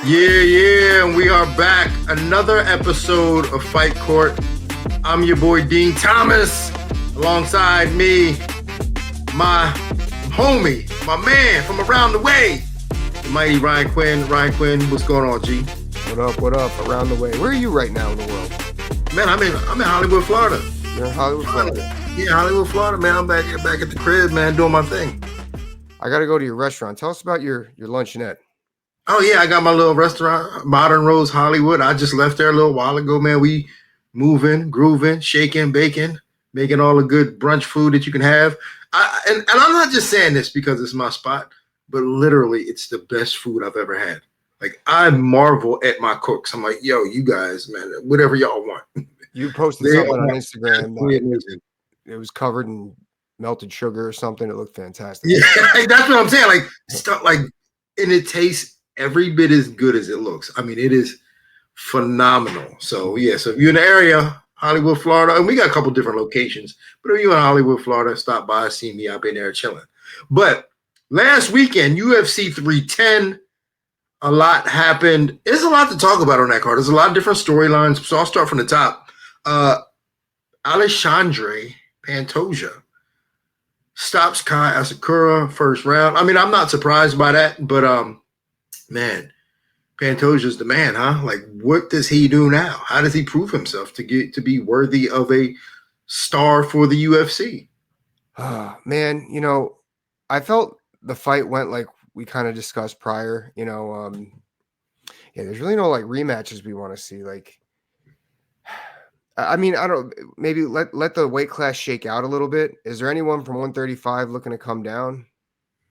Yeah, and we are back. Another episode of Fight Court. I'm your boy Dean Thomas. Alongside me, my homie, my man from around the way, the mighty Ryan Quinn. Ryan Quinn, what's going on, G? What up? Around the way. Where are you right now in the world? Man, I'm in Hollywood, Florida. You're in Hollywood, Florida? Yeah, Hollywood, Florida, man. I'm back at the crib, man, doing my thing. I got to go to your restaurant. Tell us about your luncheonette. Oh, yeah, I got my little restaurant, Modern Rose Hollywood. I just left there a little while ago, man. We moving, grooving, shaking, baking, making all the good brunch food that you can have. And I'm not just saying this because it's my spot, but literally it's the best food I've ever had. Like, I marvel at my cooks. I'm like, yo, you guys, man, whatever y'all want. You posted something on Instagram. It was covered in melted sugar or something. It looked fantastic. Yeah, that's what I'm saying. Like, stuff like, and it tastes every bit as good as it looks. I mean, it is phenomenal. So, yeah, so if you're in the area, Hollywood, Florida, and we got a couple different locations, but if you're in Hollywood, Florida, stop by, see me. I've been there chilling. But last weekend, UFC 310, a lot happened. There's a lot to talk about on that card. There's a lot of different storylines. So I'll start from the top. Alexandre Pantoja stops Kai Asakura first round. I mean, I'm not surprised by that, but man, Pantoja's the man, huh? Like, what does he do now? How does he prove himself to be worthy of a star for the UFC? Man, I felt the fight went like we kind of discussed prior. Yeah, there's really no like rematches we want to see. Like, I mean, I don't. Maybe let the weight class shake out a little bit. Is there anyone from 135 looking to come down?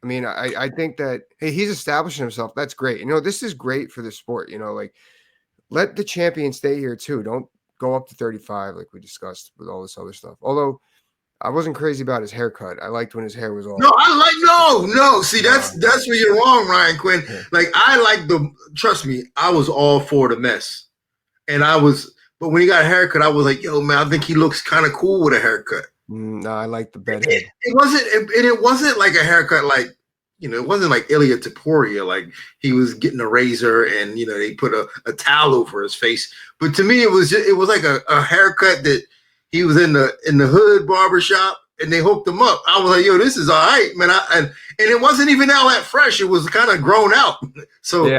I mean, I think that, hey, he's establishing himself. That's great. This is great for the sport. Like, let the champion stay here too. Don't go up to 35 like we discussed with all this other stuff. Although I wasn't crazy about his haircut. I liked when his hair was all. No. See, that's where you're wrong, Ryan Quinn. Yeah. Like, trust me, I was all for the mess, but when he got a haircut, I was like, yo, man, I think he looks kind of cool with a haircut. No, I like the bedhead. It wasn't like a haircut like, it wasn't like Ilya Taporia, like he was getting a razor and, they put a towel over his face. But to me, it was like a haircut that he was in the hood barbershop and they hooked him up. I was like, yo, this is all right, man. And it wasn't even all that fresh. It was kind of grown out. So yeah.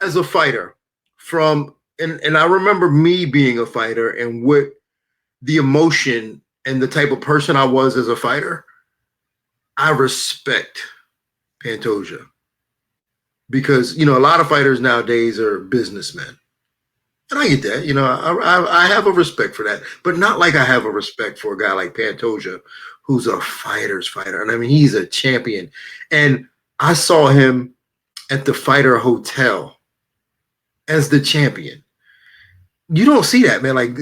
As a fighter and I remember me being a fighter and what the emotion and the type of person I was as a fighter, I respect Pantoja because, a lot of fighters nowadays are businessmen. And I get that, I have a respect for that, but not like I have a respect for a guy like Pantoja, who's a fighter's fighter. And I mean, he's a champion. And I saw him at the Fighter Hotel as the champion. You don't see that, man. Like,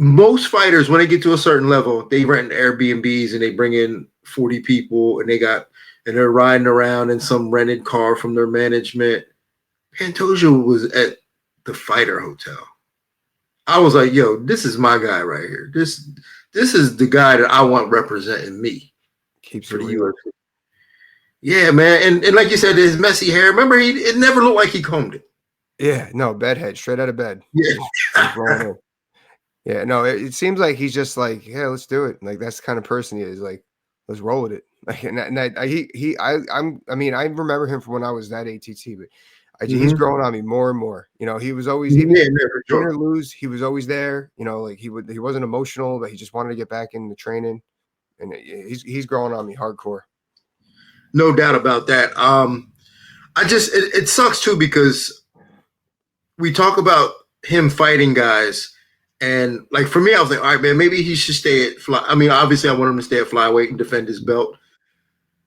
most fighters, when they get to a certain level, they rent Airbnbs and they bring in 40 people and they're riding around in some rented car from their management. Pantoja was at the Fighter Hotel. I was like, yo, this is my guy right here. This is the guy that I want representing me. Keeps it real. Yeah, man. And like you said, his messy hair. Remember, it never looked like he combed it. Yeah, no, bedhead, straight out of bed. Yeah. Yeah, no, it seems like he's just like, yeah, let's do it. Like, that's the kind of person he is. Like, let's roll with it. Like, I mean, I remember him from when I was that ATT, but he's growing on me more and more. He was always win or lose, he was always there. Like he wasn't emotional, but he just wanted to get back into training, and he's growing on me hardcore. No doubt about that. It sucks too because we talk about him fighting guys. And like for me, I was like, all right, man, maybe he should stay at obviously I want him to stay at flyweight and defend his belt.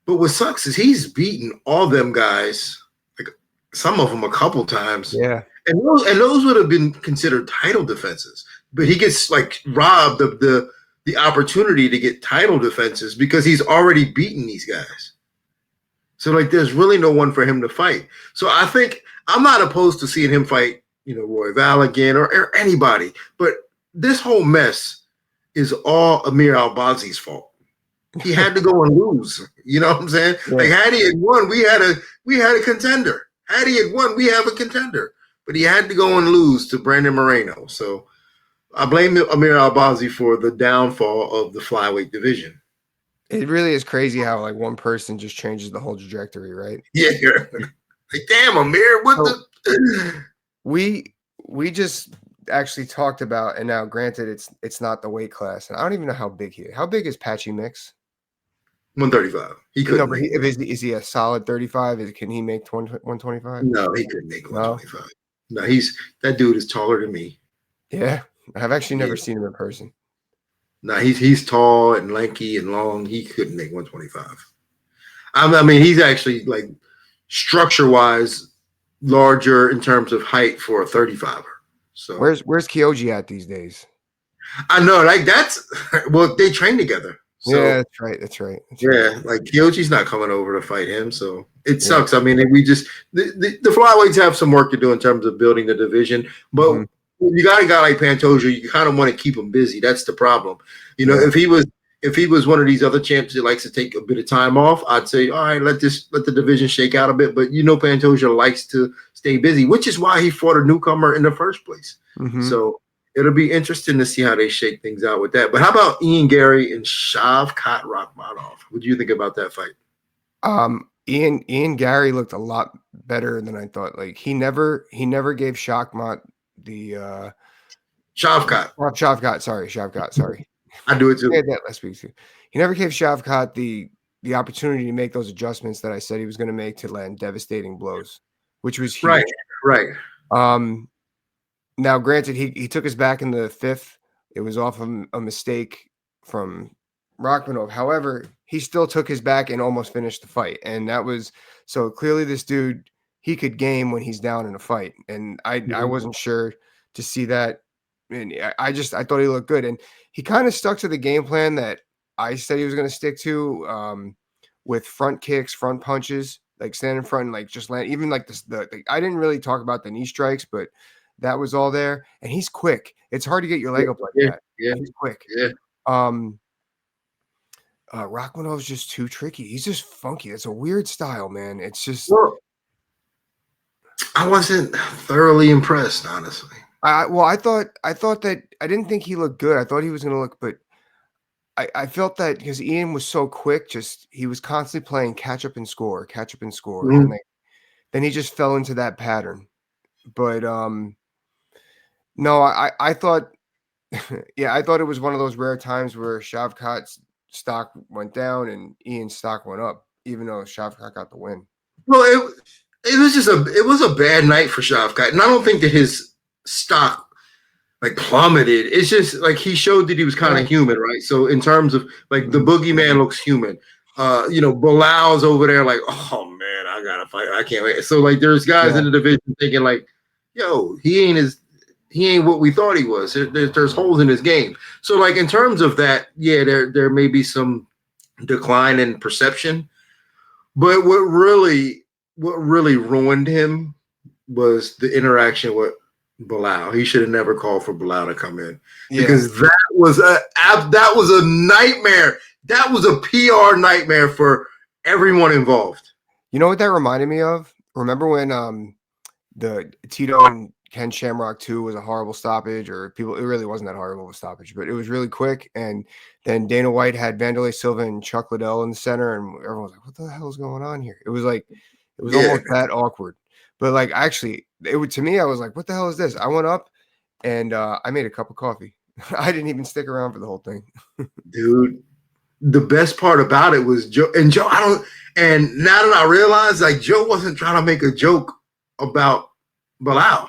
But what sucks is he's beaten all them guys, like some of them a couple times. Yeah. And those would have been considered title defenses. But he gets like robbed of the opportunity to get title defenses because he's already beaten these guys. So like there's really no one for him to fight. So I think I'm not opposed to seeing him fight Roy Val again or anybody. But this whole mess is all Amir Albazi's fault. He had to go and lose. You know what I'm saying? Yeah. Like, had he had won, we had a we had a contender. Had he had won, we have a contender. But he had to go and lose to Brandon Moreno. So I blame Amir Albazi for the downfall of the flyweight division. It really is crazy how like one person just changes the whole trajectory, right? Yeah. Like, damn, Amir, what So the we just actually talked about, and now granted it's not the weight class, and I don't even know how big he is. How big is Patchy Mix? 135. He couldn't No, but make it. is he a solid 35? Can he make 125? No, he couldn't make No. 125. No, that dude is taller than me. Yeah, I've actually never Yeah. seen him in person. No, he's tall and lanky and long. He couldn't make 125. I mean, he's actually like structure wise larger in terms of height for a 35er. So Where's Kyoji at these days? I know, like that's well, they train together. So Yeah, that's right. That's right. yeah, like Kyoji's not coming over to fight him, so it sucks. I mean, we just the flyweights have some work to do in terms of building the division, but when you got a guy like Pantoja, you kind of want to keep him busy. That's the problem. You know, if he was one of these other champs that likes to take a bit of time off, I'd say, all right, let the division shake out a bit. But you know, Pantoja likes to stay busy, which is why he fought a newcomer in the first place. So it'll be interesting to see how they shake things out with that. But how about Ian Gary and Shavkat Rakhmonov? What do you think about that fight? Ian Gary looked a lot better than I thought. Like he never gave Shavkat the Shavkat. Sorry. I do it too. I had that last week too. He never gave Shavkat the opportunity to make those adjustments that I said he was going to make to land devastating blows, which was huge. Right. Now, granted, he took us back in the fifth. It was off of a mistake from Rakhmonov. However, he still took his back and almost finished the fight. And that was so clearly this dude, he could game when he's down in a fight. And I wasn't sure to see that. And I thought he looked good. And he kind of stuck to the game plan that I said he was going to stick to with front kicks, front punches, like stand in front and like just land. Even like I didn't really talk about the knee strikes, but that was all there. And he's quick. It's hard to get your leg up like that. Yeah. He's quick. Yeah. Rakhmonov's just too tricky. He's just funky. It's a weird style, man. It's just. Well, I wasn't thoroughly impressed, honestly. I thought that I didn't think he looked good. I thought he was going to look, but I felt that because Ian was so quick, he was constantly playing catch up and score, and then he just fell into that pattern. But no, I thought, yeah, I thought it was one of those rare times where Shavkat's stock went down and Ian's stock went up, even though Shavkat got the win. Well, it was a bad night for Shavkat, and I don't think that his stock like plummeted. It's just like he showed that he was kind of human, right? So in terms of like the boogeyman looks human. Bilal's over there like, oh man, I gotta fight. I can't wait. So like there's guys in the division thinking like, yo, he ain't what we thought he was. There's holes in his game. So like in terms of that, yeah, there may be some decline in perception. But what really ruined him was the interaction with Belal. He should have never called for Belal to come in because that was a nightmare. That was a PR nightmare for everyone involved. You know what that reminded me of? Remember when the Tito and Ken Shamrock 2 was a horrible stoppage, or it really wasn't that horrible of a stoppage, but it was really quick. And then Dana White had Vanderlei Silva and Chuck Liddell in the center, and everyone was like, "What the hell is going on here?" It was almost that awkward. But like actually, to me, I was like, "What the hell is this?" I went up and I made a cup of coffee. I didn't even stick around for the whole thing. Dude, the best part about it was Joe. And Joe, and now that I realize, like Joe wasn't trying to make a joke about Belal,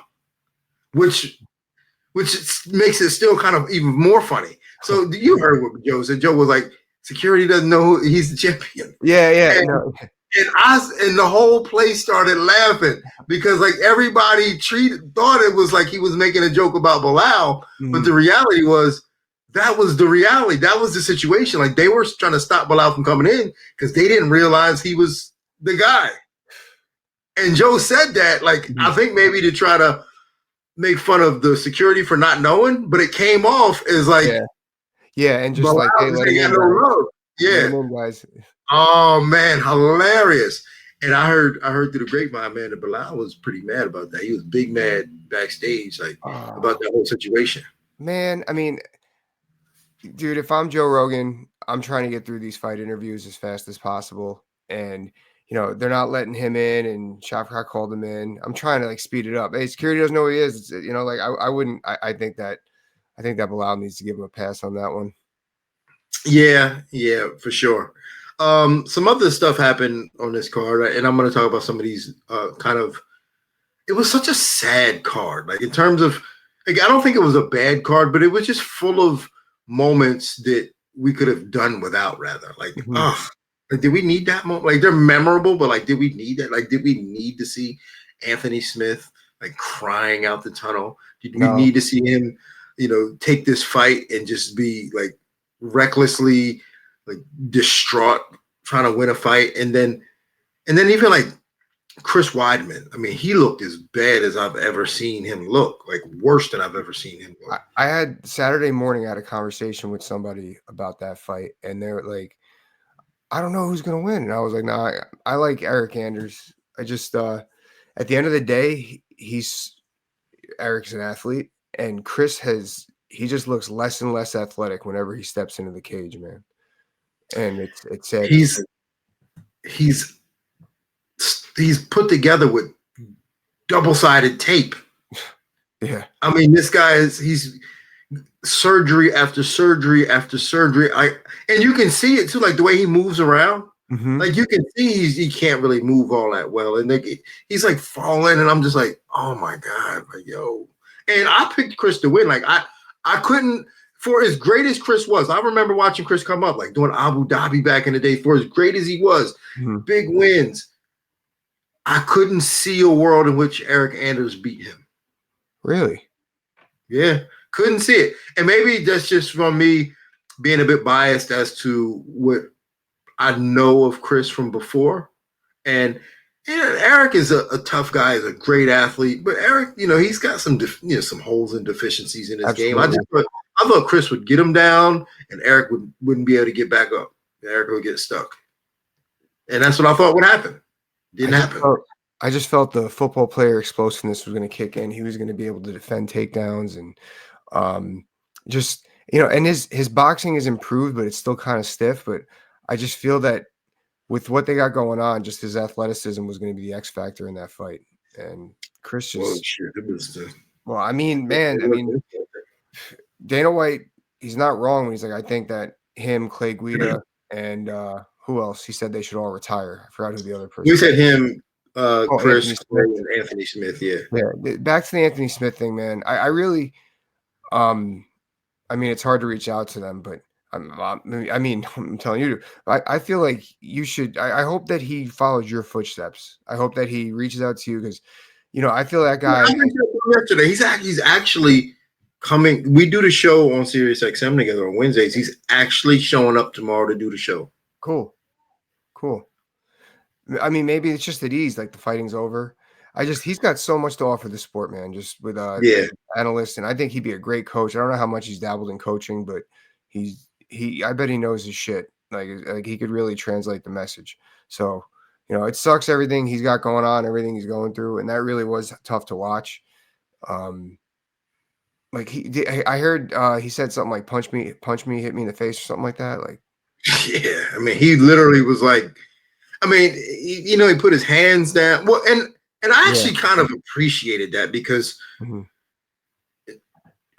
which makes it still kind of even more funny. So you heard what Joe said. Joe was like, "Security doesn't know he's the champion." Yeah. And the whole place started laughing because like everybody thought it was like he was making a joke about Belal, but the reality was that was the reality. That was the situation. Like they were trying to stop Belal from coming in because they didn't realize he was the guy. And Joe said that, like, I think maybe to try to make fun of the security for not knowing, but it came off as like, and just like, hey, let him in, love. Yeah. Guys. Oh man, hilarious. And I heard through the grapevine, man, that Bilal was pretty mad about that. He was big mad backstage, like about Oh, that whole situation. man. I mean, dude, if I'm Joe Rogan, I'm trying to get through these fight interviews as fast as possible. And, they're not letting him in, and Shafkat called him in. I'm trying to like speed it up. Hey, security doesn't know who he is. Like I wouldn't, I think that Bilal needs to give him a pass on that one. Yeah, yeah, for sure. Some other stuff happened on this card, and I'm going to talk about some of these kind of. It was such a sad card, like in terms of, like I don't think it was a bad card, but it was just full of moments that we could have done without. Rather, like, Mhm. oh, like did we need that moment? Like they're memorable, but like, did we need that? Like, did we need to see Anthony Smith like crying out the tunnel? Did we No. need to see him, take this fight and just be like recklessly like distraught trying to win a fight, and then even like Chris Weidman, I mean, he looked as bad as I've ever seen him look, like worse than I've ever seen him look. I had Saturday morning, I had a conversation with somebody about that fight, and they were like, I don't know who's gonna win. And I was like, nah, I like Eric Anders. I just at the end of the day, Eric's an athlete, and he just looks less and less athletic whenever he steps into the cage, man. And it's sad to He's see. he's he's put together with double-sided tape. Yeah. I mean, this guy he's surgery after surgery after surgery. And you can see it too, like the way he moves around. Mm-hmm. Like you can see he can't really move all that well, and he's like falling, and I'm just like, oh my god, like yo. And I picked Chris to win. Like I couldn't, for as great as Chris was. I remember watching Chris come up, like doing Abu Dhabi back in the day. For as great as he was, Mm-hmm. big wins. I couldn't see a world in which Eric Anders beat him. Really? Yeah, couldn't see it. And maybe that's just from me being a bit biased as to what I know of Chris from before. And Eric is a tough guy, is a great athlete, but Eric, he's got some holes and deficiencies in his game. Absolutely. I thought Chris would get him down, and Eric wouldn't be able to get back up. Eric would get stuck, and that's what I thought would happen. I Didn't just happen. felt I just felt the football player explosiveness was going to kick in. He was going to be able to defend takedowns, and just and his boxing is improved, but it's still kind of stiff. But I just feel that with what they got going on, just his athleticism was going to be the X factor in that fight. And Chris Well, just, shit, it was well, I mean, man, Dana White, he's not wrong when he's like, I think that him, Clay Guida, and who else? He said they should all retire. I forgot who the other we person was. said him, Oh, Chris, Anthony Clay, Smith. and Anthony Smith. Yeah, Yeah, back to the Anthony Smith thing, man. I really, I mean, it's hard to reach out to them, but I mean, I'm telling you, I feel like you should. I hope that he follows your footsteps. I hope that he reaches out to you because, I feel that guy. I reached out to him yesterday. He's actually coming. We do the show on Sirius XM together on Wednesdays. He's actually showing up tomorrow to do the show. Cool, cool. I mean, maybe it's just at ease, like the fighting's over. He's got so much to offer the sport, man. Just with Yeah, analysts, and I think he'd be a great coach. I don't know how much he's dabbled in coaching, but I bet he knows his shit. Like he could really translate the message. So, it sucks everything he's got going on, everything he's going through, and that really was tough to watch. Like I heard he said something like punch me, hit me in the face, or something like that. Like, yeah. I mean, he literally was like, I mean, he put his hands down. Well, and I yeah. actually kind of appreciated that because, Mhm.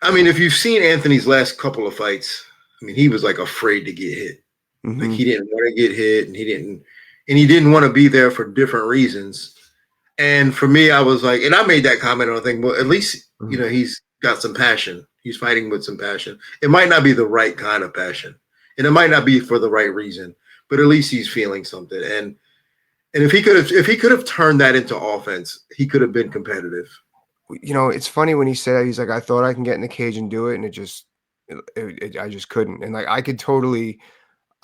I mean, if you've seen Anthony's last couple of fights, I mean, he was like afraid to get hit. Like Mhm. he didn't want to get hit, and he didn't want to be there for different reasons. And for me, I was like, and I made that comment, and I think, well, at least Mhm. he's got some passion. He's fighting with some passion. It might not be the right kind of passion, and it might not be for the right reason, but at least he's feeling something. And if he could have turned that into offense, he could have been competitive. It's funny when he said he's like, I thought I can get in the cage and do it, and I just couldn't. And like I could totally,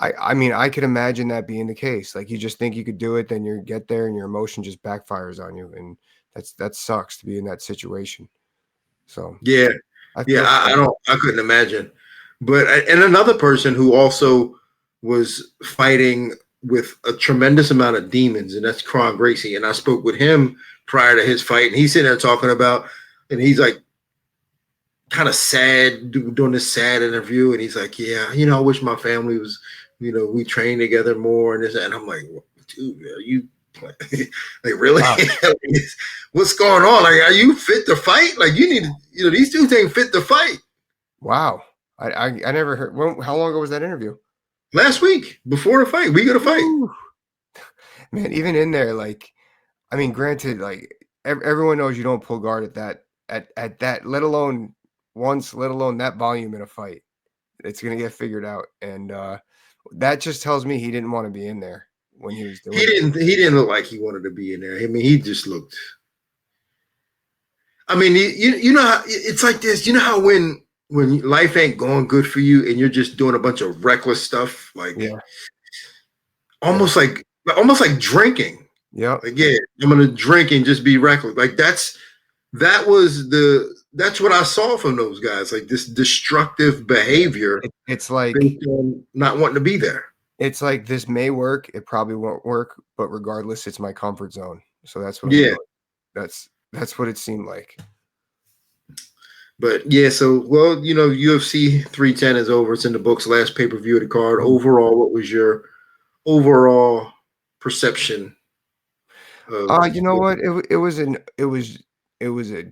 I mean, I could imagine that being the case. Like you just think you could do it, then you get there and your emotion just backfires on you, and that sucks to be in that situation. So Yeah, I yeah. feel for him. I couldn't imagine. But and another person who also was fighting. with a tremendous amount of demons, and that's Kron Gracie. And I spoke with him prior to his fight, and he's sitting there talking about, and he's like kind of sad, doing this sad interview, and he's like, yeah, I wish my family was, we trained together more, and this, and I'm like, dude, are you like really? Wow. What's going on? Like, are you fit to fight? Like, you need, these dudes ain't fit to fight. Wow. I never heard. How long ago was that interview? Last week, before the fight, we got to fight. Ooh. Man, even in there, like, I mean, granted, like everyone knows you don't pull guard at that, let alone that volume in a fight. It's gonna get figured out, and that just tells me he didn't want to be in there when he was doing it. He didn't look like he wanted to be in there. I mean, he just looked. I mean, you know how it's like this. You know how when life ain't going good for you and you're just doing a bunch of reckless stuff, like almost like drinking. Yeah. Like, yeah, I'm gonna drink and just be reckless. Like that's what I saw from those guys. Like this destructive behavior. It's like not wanting to be there. It's like this may work. It probably won't work, but regardless, it's my comfort zone. So that's what. Yeah. That's what it seemed like. But yeah, so UFC 310 is over. It's in the books. Last pay-per-view of the card. Overall, what was your overall perception? You know what? It was a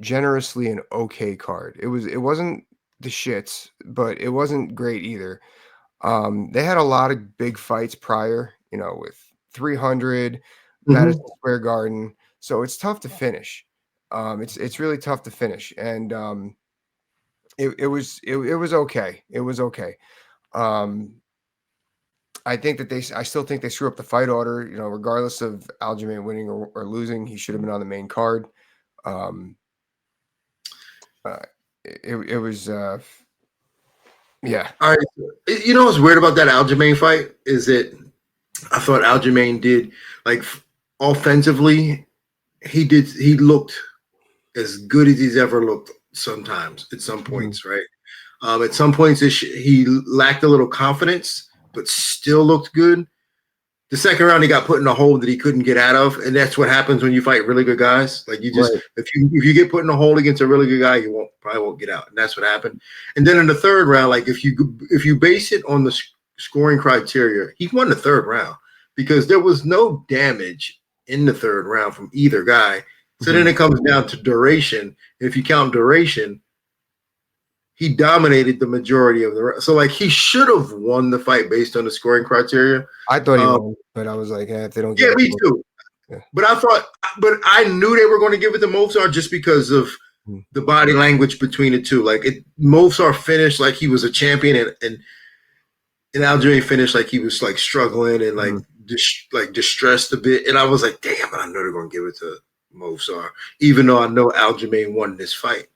generously an okay card. It wasn't the shits, but it wasn't great either. They had a lot of big fights prior, with 300, Madison Square Garden. So it's tough to finish. It's really tough to finish, and it was okay. It was okay. I still think they screw up the fight order. Regardless of Aljamain winning or losing, he should have been on the main card. It was yeah. All right. What's weird about that Aljamain fight is that I thought Aljamain did, like, offensively, he looked as good as he's ever looked sometimes at some points, right? At some points he lacked a little confidence, but still looked good. The second round, he got put in a hole that he couldn't get out of, and that's what happens when you fight really good guys. Like, you just if you get put in a hole against a really good guy, you probably won't get out, and that's what happened. And then in the third round, like if you base it on the scoring criteria, he won the third round because there was no damage in the third round from either guy. So then it comes down to duration. If you count duration, he dominated the majority of the round. So, like, he should have won the fight based on the scoring criteria. I thought he won, but I was like, if they don't get it. Yeah, me too. Yeah. But I knew they were going to give it to Mofsar just because of the body language between the two. Like, Mofsar finished like he was a champion, and Aljamain finished like he was like struggling and like distressed a bit. And I was like, damn, I know they're going to give it to Mofsar, even though I know Aljamain won this fight.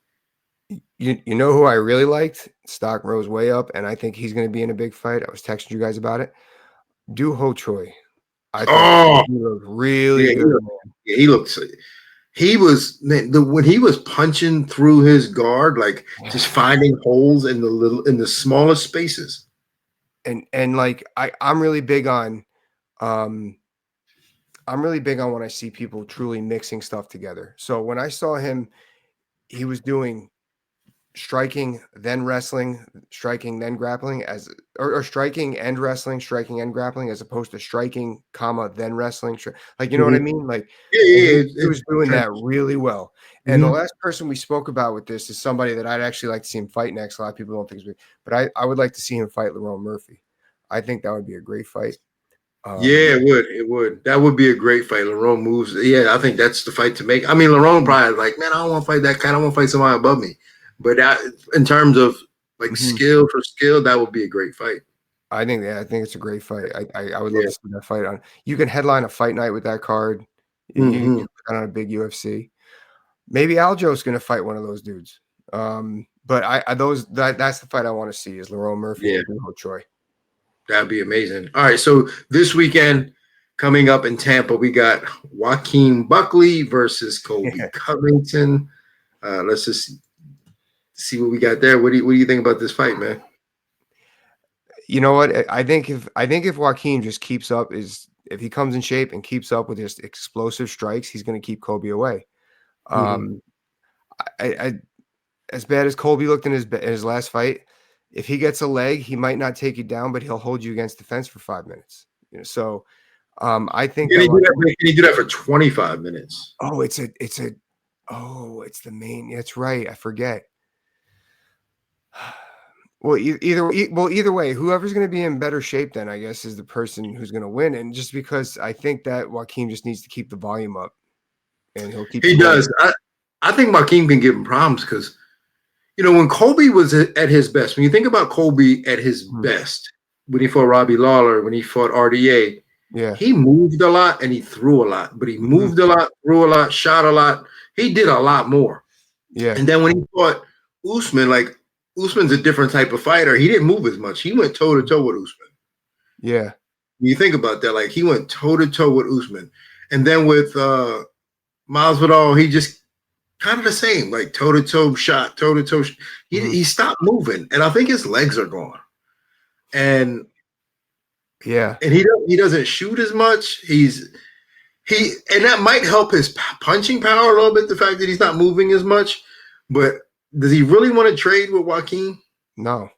You know who I really liked? Stock rose way up, and I think he's going to be in a big fight. I was texting you guys about it. Do Ho Choi. I thought he looked really good. He looked. He was when he was punching through his guard, like just finding holes in the smallest spaces. And like I'm really big on. I'm really big on when I see people truly mixing stuff together. So when I saw him, he was doing striking, then wrestling, striking, then grappling, or striking and wrestling, striking and grappling, as opposed to striking, then wrestling. Like, you know what I mean? Like, he was doing that really well. And the last person we spoke about with this is somebody that I'd actually like to see him fight next. A lot of people don't think he's big, but I would like to see him fight Lerone Murphy. I think that would be a great fight. It would. That would be a great fight. Lerone moves. Yeah, I think that's the fight to make. I mean, Lerone probably like, man, I don't want to fight that kind. I want to fight somebody above me. But in terms of like skill for skill, that would be a great fight. I think it's a great fight. I would love to see that fight on. You can headline a fight night with that card. You can put on a big UFC. Maybe Aljo's going to fight one of those dudes. But that's the fight I want to see is Lerone Murphy and Ho Choi. That'd be amazing. All right, so this weekend coming up in Tampa, we got Joaquin Buckley versus Colby Covington. Let's just see what we got there. What do you think about this fight, man? You know what? I think if Joaquin just keeps up, if he comes in shape and keeps up with his explosive strikes, he's going to keep Colby away. Mhm. Um, I as bad as Colby looked in his last fight, if he gets a leg, he might not take you down, but he'll hold you against the fence for 5 minutes. So I think Can that he do that? Can he do that for 25 minutes? it's the main. That's right. I forget. Well, either way, whoever's going to be in better shape, then I guess is the person who's going to win. And just because I think that Joaquin just needs to keep the volume up, and he'll keep He scoring. does. I think Joaquin can give him problems because, when Colby was at his best, when you think about Colby at his best, when he fought Robbie Lawler, when he fought RDA, Yeah. he moved a lot and he threw a lot, but he moved a lot, threw a lot, shot a lot. He did a lot more. Yeah. And then when he fought Usman, like Usman's a different type of fighter. He didn't move as much. He went toe to toe with Usman. Yeah. When you think about that, like he went toe to toe with Usman. And then with Masvidal, he just kind of the same, like toe to toe shot, toe to toe. He stopped moving, and I think his legs are gone. And Yeah. and he doesn't shoot as much. And that might help his punching power a little bit. The fact that he's not moving as much, but does he really want to trade with Joaquin? No.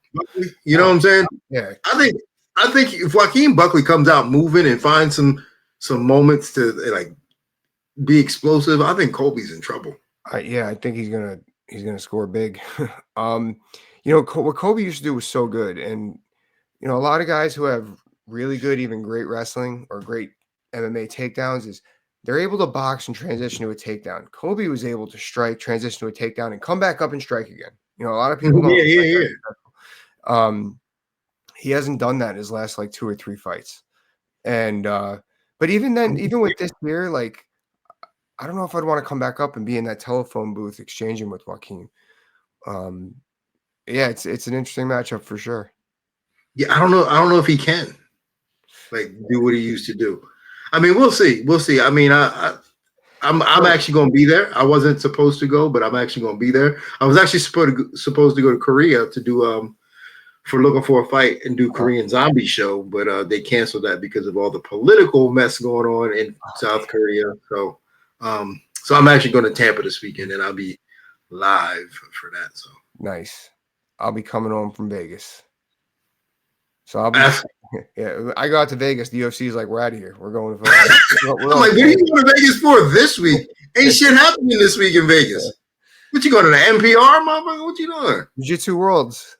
You know what I'm saying? Yeah. I think if Joaquin Buckley comes out moving and finds some moments to like be explosive, I think Colby's in trouble. I think he's gonna score big. What Colby used to do was so good, and a lot of guys who have really good, even great wrestling or great MMA takedowns is they're able to box and transition to a takedown. Colby was able to strike, transition to a takedown, and come back up and strike again. A lot of people don't. Yeah. He hasn't done that in his last like 2 or 3 fights, and but even then, even with this year, like I don't know if I'd want to come back up and be in that telephone booth exchanging with Joaquin. Yeah, it's an interesting matchup for sure. Yeah, I don't know if he can like do what he used to do. I mean, we'll see. I mean, I'm actually going to be there. I wasn't supposed to go, but I'm actually going to be there. I was actually supposed to go to Korea to do for Looking for a Fight and do Korean Zombie show, but they canceled that because of all the political mess going on in South Korea. So I'm actually going to Tampa this weekend, and I'll be live for that. So nice. I'll be coming home from Vegas. So I'll be. Yeah, I go out to Vegas. The UFC is like, we're out of here. We're going to. I'm like, what are you going to Vegas for this week? Ain't shit happening this week in Vegas. What you going to the NPR, motherfucker? What you doing? Jiu-Jitsu Worlds.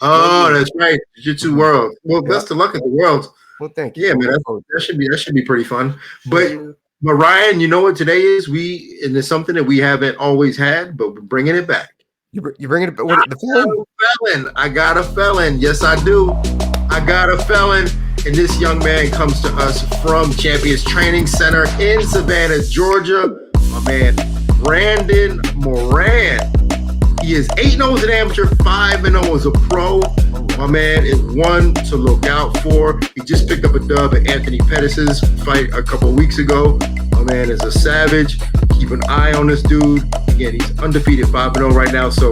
Oh, that's right, Jiu-Jitsu World. Well, best of luck at the Worlds. Well, thank you. Yeah, man, that should be pretty fun. But Ryan, you know what today is? And it's something that we haven't always had, but we're bringing it back. You bringing it? What, the felon? I got a felon. Yes, I do. I got a felon, and this young man comes to us from Champions Training Center in Savannah, Georgia. My man, Brandon Moran. He is 8-0 as an amateur, 5-0 as a pro. My man is one to look out for. He just picked up a dub at Anthony Pettis' fight a couple of weeks ago. My man is a savage. Keep an eye on this dude. Again, he's undefeated 5-0 right now. So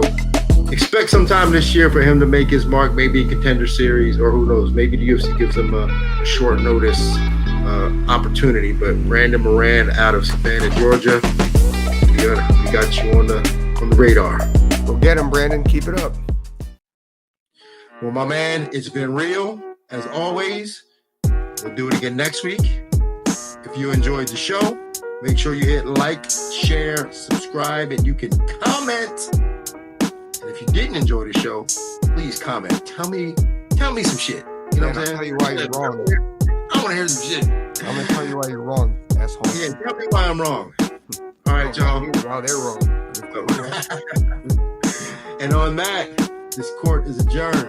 expect sometime this year for him to make his mark, maybe in Contender Series, or who knows, maybe the UFC gives him a short notice opportunity. But Brandon Moran out of Savannah, Georgia, we got you on the radar. Go get him, Brandon. Keep it up. Well, my man, it's been real as always. We'll do it again next week. If you enjoyed the show, make sure you hit like, share, subscribe, and you can comment. And if you didn't enjoy the show, please comment. Tell me some shit. You know what I'm saying? I'll tell you why you're wrong. I want to hear some shit. I'm gonna tell you why you're wrong, asshole. Yeah, tell me why I'm wrong. All right, y'all. Wow, they're wrong. And on that, this court is adjourned.